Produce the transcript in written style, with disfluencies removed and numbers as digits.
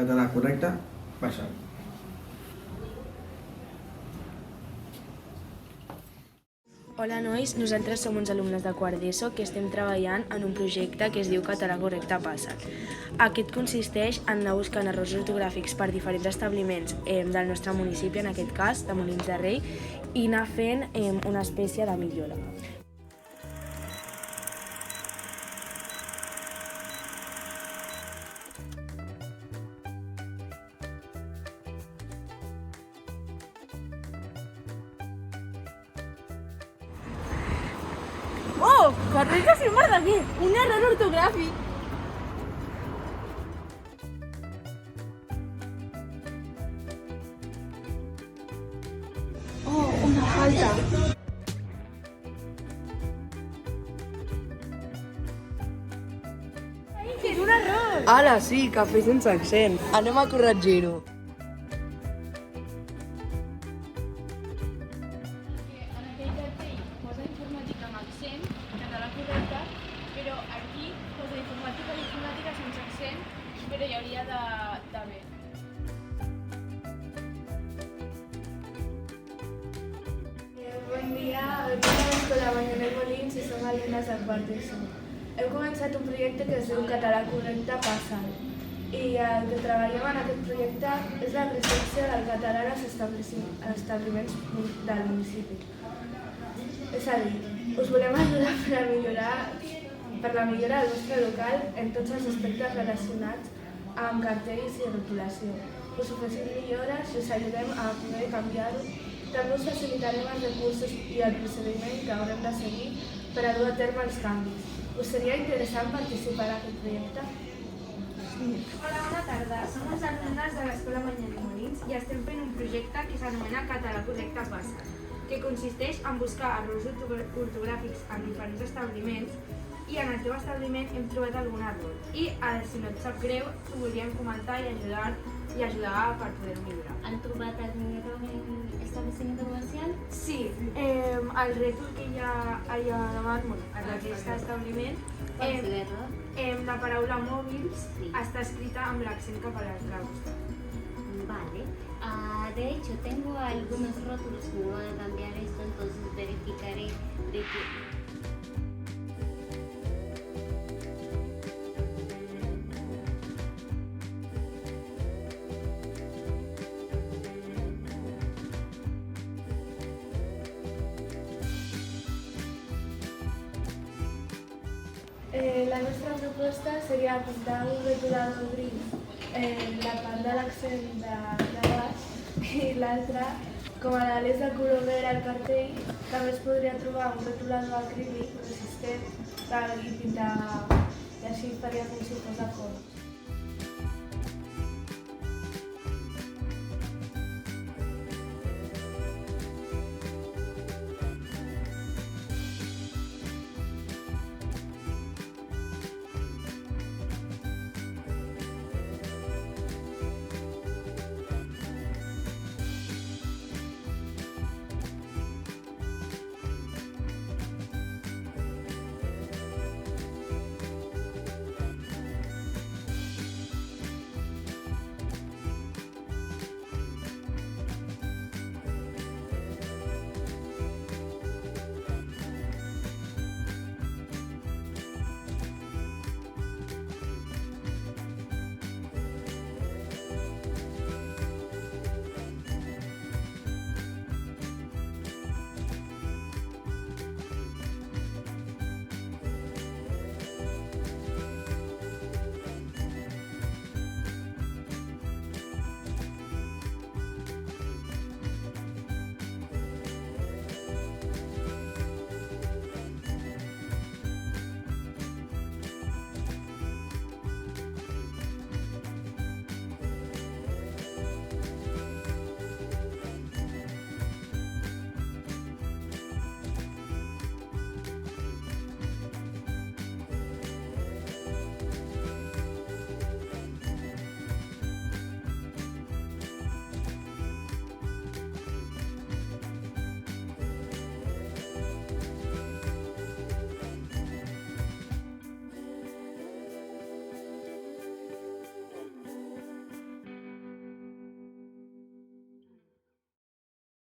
català correcte, passa'l. Hola nois, nosaltres som uns alumnes de quart d'ESO que estem treballant en un projecte que es diu Català Correcte Passa. Aquest consisteix en anar buscant errors ortogràfics per diferents establiments del nostre municipi, en aquest cas, de Molins de Rei, i anar fent una espècie de millora. Oh, correcte sempre d'aquí! Un error ortogràfic! Oh, una falta! Que és un error! Ala, sí, cafè sense accent. Anem a corregir-ho. En aquell cartell posa informàtica amb accent, català correcte, però aquí posa informàtica sense accent, però hi hauria d'haver. Bon dia, som a l'Escola Manyanet Molins i som alumnes del quart d'ESO. Hem començat un projecte que es diu Català Correcte Passa. I el que treballem en aquest projecte és la presència del català als establiments del municipi. És a dir, us volem ajudar per la millora del vostre local en tots els aspectes relacionats amb cartells i rotulació. Us oferim millores i us ajudem a poder canviar-ho. També us facilitarem els recursos i el procediment que haurem de seguir per a dur a terme els canvis. Us seria interessant participar en aquest projecte? Hola, bona tarda. Som els alumnes de l'Escola Manyanet Molins i estem fent un projecte que s'anomena Català Correcte Passa, que consisteix en buscar errors ortogràfics en diferents establiments i en el teu establiment hem trobat algun error. I si no et sap greu, t'ho voldríem comentar i ajudar per poder-ho millorar. ¿Han trobat algun error en establecimiento comercial? Sí, el rètol que hi ha allà davant, en aquest establiment, ¿Cuál es el error? la paraula mòbils Sí. està escrita amb l'accent cap a l'altre costat. Vale. De hecho, tengo algunos rótulos que me van a cambiar esto, entonces verificaré de que... La nostra proposta seria pintar un rotulador gris en la part de l'accent de baix i l'altra, com a l'eix de color verd al cartell, també es podria trobar un rotulador acrílic resistent i pintar, i així faria com si fos de fons.